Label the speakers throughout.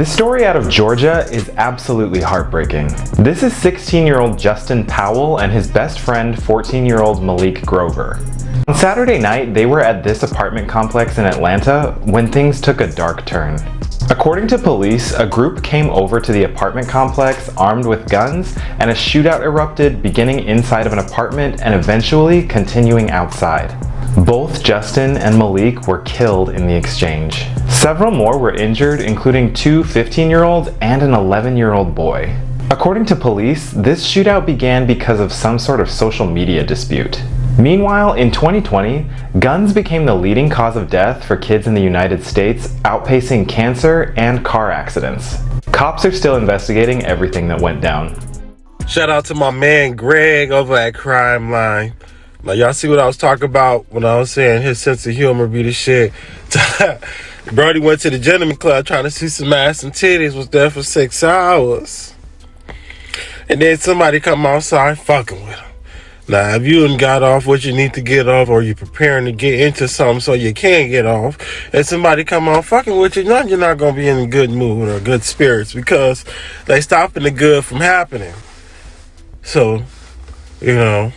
Speaker 1: This story out of Georgia is absolutely heartbreaking. This is 16-year-old Justin Powell and his best friend, 14-year-old Malik Grover. On Saturday night, they were at this apartment complex in Atlanta when things took a dark turn. According to police, a group came over to the apartment complex armed with guns, and a shootout erupted, beginning inside of an apartment and eventually continuing outside. Both Justin and Malik were killed in the exchange. Several more were injured, including two 15-year-olds and an 11-year-old boy. According to police, this shootout began because of some sort of social media dispute. Meanwhile, in 2020, guns became the leading cause of death for kids in the United States, outpacing cancer and car accidents. Cops are still investigating everything that went down.
Speaker 2: Shout out to my man Greg over at Crime Line. Now, y'all see what I was talking about when I was saying his sense of humor be the shit. Brody went to the gentleman club trying to see some ass and titties, was there for 6 hours. And then somebody come outside fucking with him. Now, if you done got off what you need to get off, or you're preparing to get into something so you can get off, and somebody come on fucking with you, now you're not going to be in a good mood or good spirits, because they stopping the good from happening. So, you know,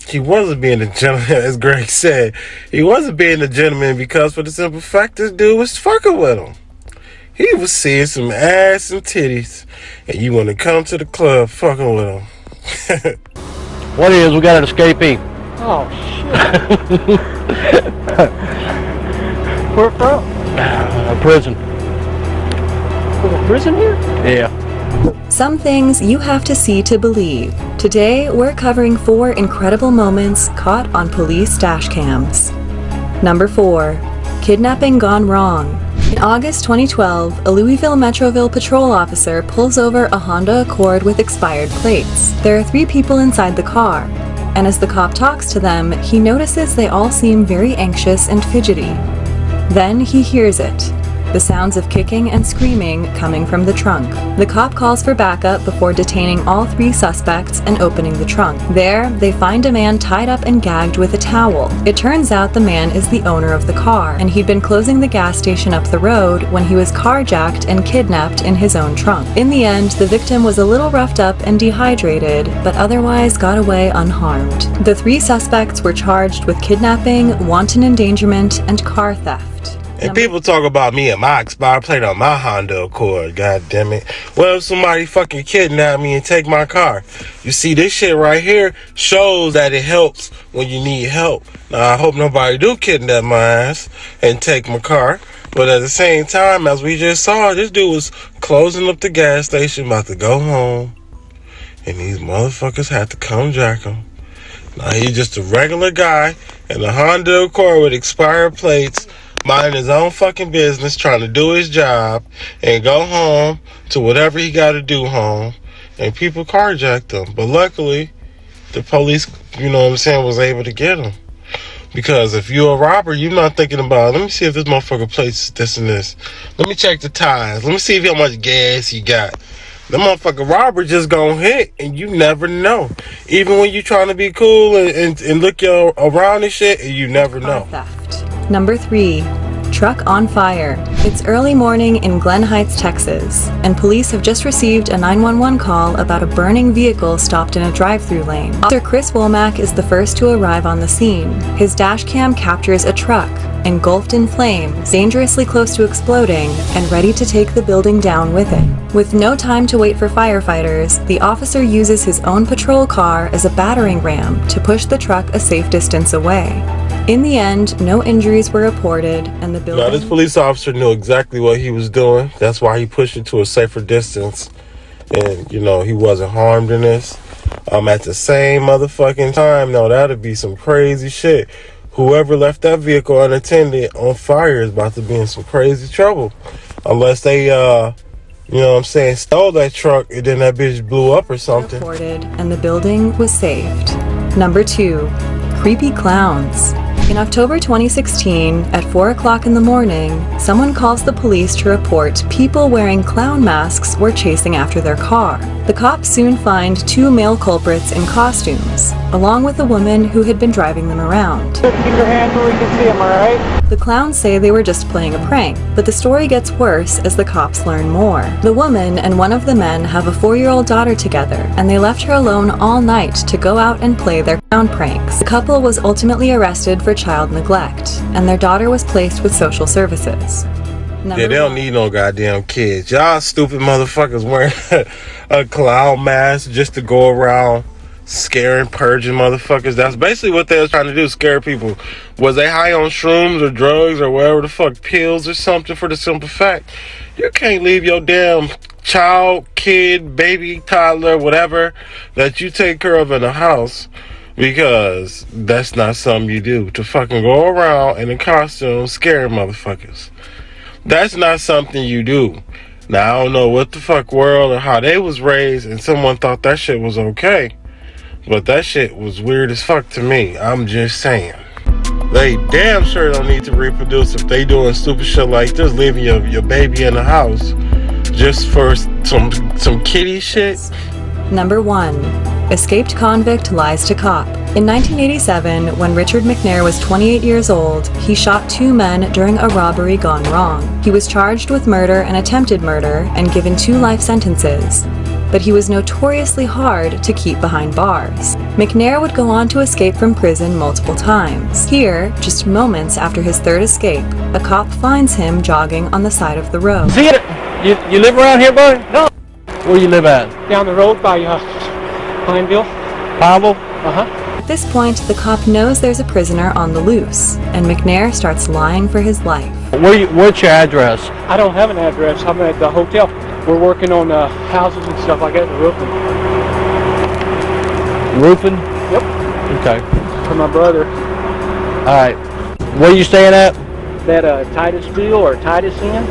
Speaker 2: he wasn't being a gentleman, as Greg said. He wasn't being a gentleman because for the simple fact this dude was fucking with him. He was seeing some ass and titties, and you want to come to the club fucking with him.
Speaker 3: What is? We got an escapee.
Speaker 4: Oh, shit. Where from?
Speaker 3: Prison.
Speaker 4: There's a prison here?
Speaker 3: Yeah.
Speaker 5: Some things you have to see to believe. Today, we're covering 4 incredible moments caught on police dash cams. Number 4. Kidnapping gone wrong. In August 2012, a Louisville Metroville patrol officer pulls over a Honda Accord with expired plates. There are 3 people inside the car, and as the cop talks to them, he notices they all seem very anxious and fidgety. Then he hears it. The sounds of kicking and screaming coming from the trunk. The cop calls for backup before detaining all 3 suspects and opening the trunk. There, they find a man tied up and gagged with a towel. It turns out the man is the owner of the car, and he'd been closing the gas station up the road when he was carjacked and kidnapped in his own trunk. In the end, the victim was a little roughed up and dehydrated, but otherwise got away unharmed. The 3 suspects were charged with kidnapping, wanton endangerment, and car theft.
Speaker 2: And people talk about me and my expired plate on my Honda Accord, god damn it. Well, if somebody fucking kidnap me and take my car? You see, this shit right here shows that it helps when you need help. Now, I hope nobody do kidnap my ass and take my car. But at the same time, as we just saw, this dude was closing up the gas station, about to go home. And these motherfuckers had to come jack him. Now, he's just a regular guy in a Honda Accord with expired plates, minding his own fucking business, trying to do his job and go home to whatever he got to do home, and people carjacked him. But luckily, the police, you know what I'm saying, was able to get him. Because if you're a robber, you're not thinking about, let me see if this motherfucker plays this and this. Let me check the tires. Let me see if how much gas he got. The motherfucker robber just gonna hit, and you never know. Even when you're trying to be cool and look around and shit, you never know.
Speaker 5: Theft. Number 3. Truck on fire. It's early morning in Glen Heights, Texas, and police have just received a 911 call about a burning vehicle stopped in a drive-through lane. Officer Chris Womack is the first to arrive on the scene. His dash cam captures a truck, engulfed in flames, dangerously close to exploding, and ready to take the building down with it. With no time to wait for firefighters, the officer uses his own patrol car as a battering ram to push the truck a safe distance away. In the end, no injuries were reported, and the building...
Speaker 2: Now, this police officer knew exactly what he was doing. That's why he pushed it to a safer distance. And, you know, he wasn't harmed in this. At the same motherfucking time, now that'd be some crazy shit. Whoever left that vehicle unattended on fire is about to be in some crazy trouble. Unless they, you know what I'm saying, stole that truck and then that bitch blew up or something.
Speaker 5: Reported, and the building was saved. Number 2. Creepy clowns. In October 2016, at 4 o'clock in the morning, someone calls the police to report people wearing clown masks were chasing after their car. The cops soon find 2 male culprits in costumes, along with a woman who had been driving them around.
Speaker 4: Keep your hands where we can see them, alright?
Speaker 5: The clowns say they were just playing a prank, but the story gets worse as the cops learn more. The woman and one of the men have a 4-year-old daughter together, and they left her alone all night to go out and play their clown pranks. The couple was ultimately arrested for child neglect, and their daughter was placed with social services.
Speaker 2: Yeah, they don't need no goddamn kids. Y'all stupid motherfuckers wearing a clown mask just to go around scaring, purging motherfuckers. That's basically what they was trying to do, scare people. Was they high on shrooms or drugs or whatever the fuck, pills or something, for the simple fact you can't leave your damn child, kid, baby, toddler, whatever that you take care of in the house, because that's not something you do, to fucking go around in a costume scaring motherfuckers. That's not something you do. Now, I don't know what the fuck world or how they was raised and someone thought that shit was okay, but that shit was weird as fuck to me. I'm just saying. They damn sure don't need to reproduce if they doing stupid shit like this, leaving your baby in the house just for some kiddie shit.
Speaker 5: Number 1. Escaped convict lies to cop. In 1987, when Richard McNair was 28 years old, he shot 2 men during a robbery gone wrong. He was charged with murder and attempted murder and given 2 life sentences. But he was notoriously hard to keep behind bars. McNair would go on to escape from prison multiple times. Here, just moments after his 3rd escape, a cop finds him jogging on the side of the road.
Speaker 3: See it? You live around here, buddy?
Speaker 4: No.
Speaker 3: Where you live at?
Speaker 4: Down the road by Pineville.
Speaker 3: Pineville?
Speaker 5: At this point, the cop knows there's a prisoner on the loose, and McNair starts lying for his life.
Speaker 3: What's your address?
Speaker 4: I don't have an address. I'm at the hotel. We're working on houses and stuff like that, the roofing.
Speaker 3: Roofing?
Speaker 4: Yep.
Speaker 3: Okay.
Speaker 4: For my brother.
Speaker 3: Alright. Where you staying at?
Speaker 4: That Titusville or Titus Inn.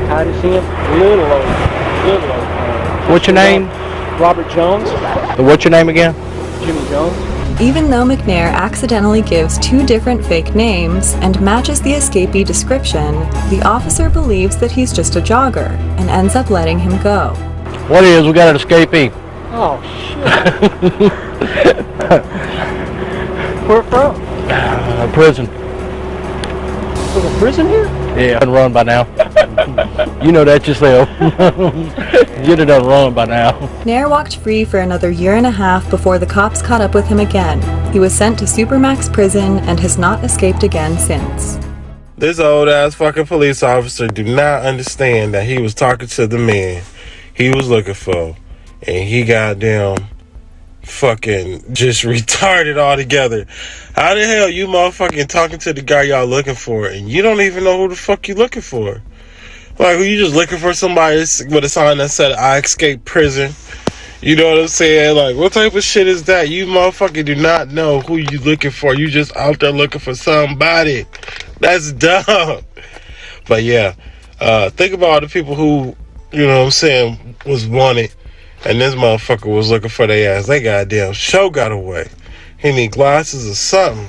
Speaker 4: Titus Inn. Little old.
Speaker 3: What's your name?
Speaker 4: Robert Jones.
Speaker 3: What's your name again?
Speaker 4: Jimmy Jones.
Speaker 5: Even though McNair accidentally gives 2 different fake names and matches the escapee description, the officer believes that he's just a jogger and ends up letting him go.
Speaker 3: What is? We got an escapee.
Speaker 4: Oh, shit. Where from?
Speaker 3: Prison.
Speaker 4: There's a prison here?
Speaker 3: Yeah, been run by now. You know that yourself. You'd have done run by now.
Speaker 5: McNair walked free for another 1.5 years before the cops caught up with him again. He was sent to Supermax prison and has not escaped again since.
Speaker 2: This old ass fucking police officer do not understand that he was talking to the man he was looking for, and he goddamn fucking just retarded altogether. How the hell you motherfucking talking to the guy y'all looking for and you don't even know who the fuck you looking for? Like, you just looking for somebody with a sign that said I escaped prison? You know what I'm saying? Like, what type of shit is that? You motherfucking do not know who you looking for. You just out there looking for somebody. That's dumb. But yeah, think about all the people who, you know what I'm saying, was wanted, and this motherfucker was looking for their ass. They goddamn show got away. He need glasses or something.